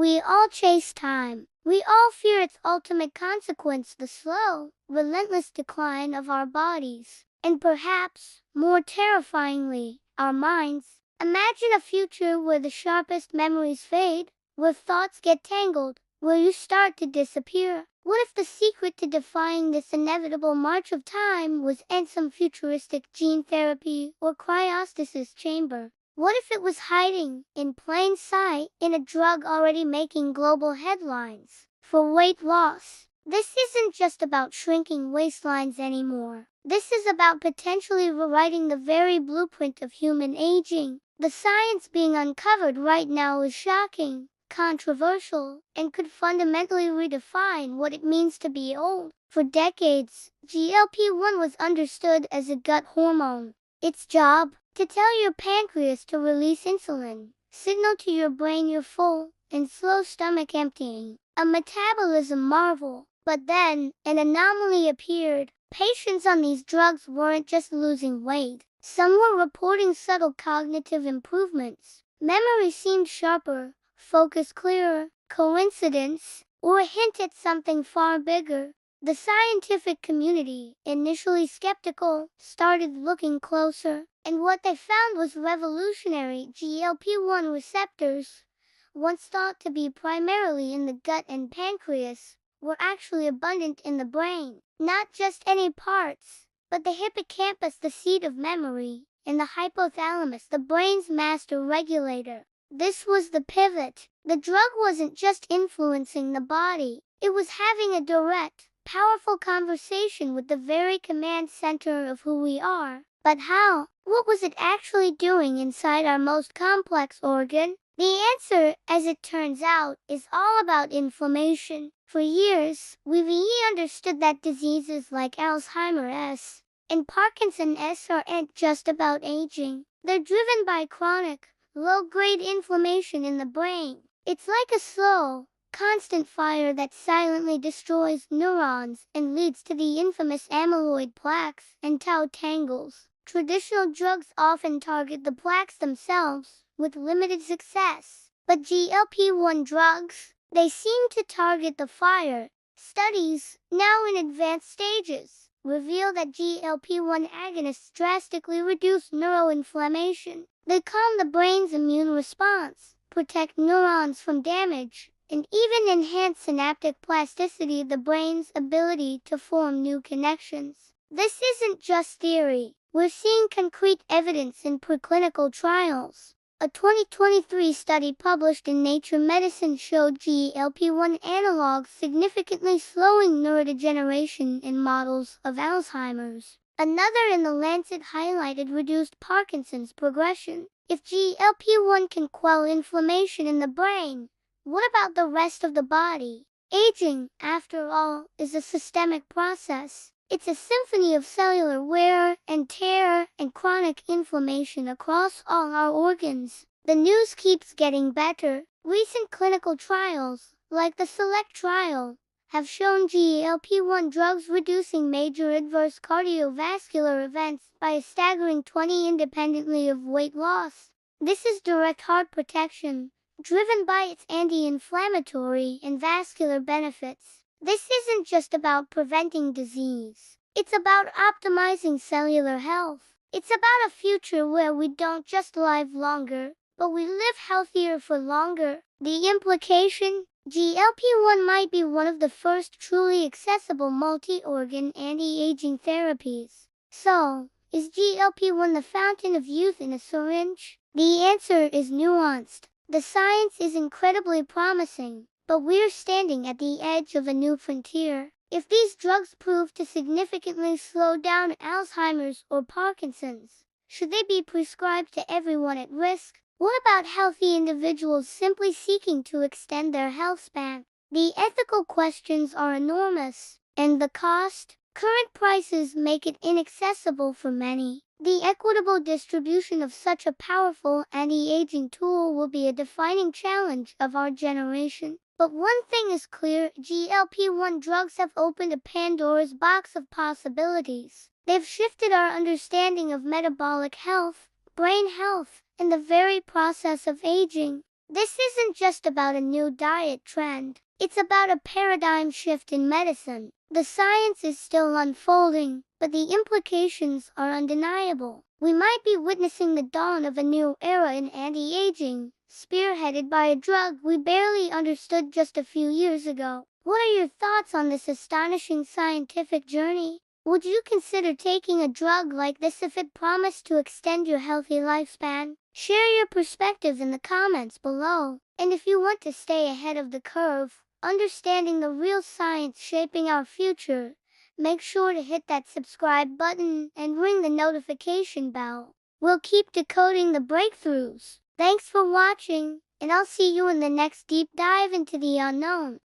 We all chase time. We all fear its ultimate consequence, the slow, relentless decline of our bodies. And perhaps, more terrifyingly, our minds. Imagine a future where the sharpest memories fade, where thoughts get tangled, where you start to disappear. What if the secret to defying this inevitable march of time was in some futuristic gene therapy or cryostasis chamber? What if it was hiding, in plain sight, in a drug already making global headlines? For weight loss, this isn't just about shrinking waistlines anymore. This is about potentially rewriting the very blueprint of human aging. The science being uncovered right now is shocking, controversial, and could fundamentally redefine what it means to be old. For decades, GLP-1 was understood as a gut hormone. Its job? To tell your pancreas to release insulin, signal to your brain you're full, and slow stomach emptying. A metabolism marvel. But then, an anomaly appeared. Patients on these drugs weren't just losing weight. Some were reporting subtle cognitive improvements. Memory seemed sharper, focus clearer. Coincidence? Or a hint at something far bigger? The scientific community, initially skeptical, started looking closer, and what they found was revolutionary. GLP-1 receptors, once thought to be primarily in the gut and pancreas, were actually abundant in the brain. Not just any parts, but the hippocampus, the seat of memory, and the hypothalamus, the brain's master regulator. This was the pivot. The drug wasn't just influencing the body, it was having a direct, powerful conversation with the very command center of who we are. But how? What was it actually doing inside our most complex organ? The answer, as it turns out, is all about inflammation. For years, we've understood that diseases like Alzheimer's and Parkinson's aren't just about aging. They're driven by chronic, low-grade inflammation in the brain. It's like a slow, constant fire that silently destroys neurons and leads to the infamous amyloid plaques and tau tangles. Traditional drugs often target the plaques themselves, with limited success. But GLP-1 drugs, they seem to target the fire. Studies, now in advanced stages, reveal that GLP-1 agonists drastically reduce neuroinflammation. They calm the brain's immune response, protect neurons from damage, and even enhance synaptic plasticity, the brain's ability to form new connections. This isn't just theory. We're seeing concrete evidence in preclinical trials. A 2023 study published in Nature Medicine showed GLP-1 analogs significantly slowing neurodegeneration in models of Alzheimer's. Another in The Lancet highlighted reduced Parkinson's progression. If GLP-1 can quell inflammation in the brain, what about the rest of the body? Aging, after all, is a systemic process. It's a symphony of cellular wear and tear and chronic inflammation across all our organs. The news keeps getting better. Recent clinical trials, like the SELECT trial, have shown GLP-1 drugs reducing major adverse cardiovascular events by a staggering 20% independently of weight loss. This is direct heart protection, driven by its anti-inflammatory and vascular benefits. This isn't just about preventing disease. It's about optimizing cellular health. It's about a future where we don't just live longer, but we live healthier for longer. The implication? GLP-1 might be one of the first truly accessible multi-organ anti-aging therapies. So, is GLP-1 the fountain of youth in a syringe? The answer is nuanced. The science is incredibly promising, but we're standing at the edge of a new frontier. If these drugs prove to significantly slow down Alzheimer's or Parkinson's, should they be prescribed to everyone at risk? What about healthy individuals simply seeking to extend their health span? The ethical questions are enormous, and the cost? Current prices make it inaccessible for many. The equitable distribution of such a powerful anti-aging tool will be a defining challenge of our generation. But one thing is clear, GLP-1 drugs have opened a Pandora's box of possibilities. They've shifted our understanding of metabolic health, brain health, and the very process of aging. This isn't just about a new diet trend, it's about a paradigm shift in medicine. The science is still unfolding, but the implications are undeniable. We might be witnessing the dawn of a new era in anti-aging, spearheaded by a drug we barely understood just a few years ago. What are your thoughts on this astonishing scientific journey? Would you consider taking a drug like this if it promised to extend your healthy lifespan? Share your perspective in the comments below. And if you want to stay ahead of the curve, understanding the real science shaping our future, make sure to hit that subscribe button and ring the notification bell. We'll keep decoding the breakthroughs. Thanks for watching, and I'll see you in the next deep dive into the unknown.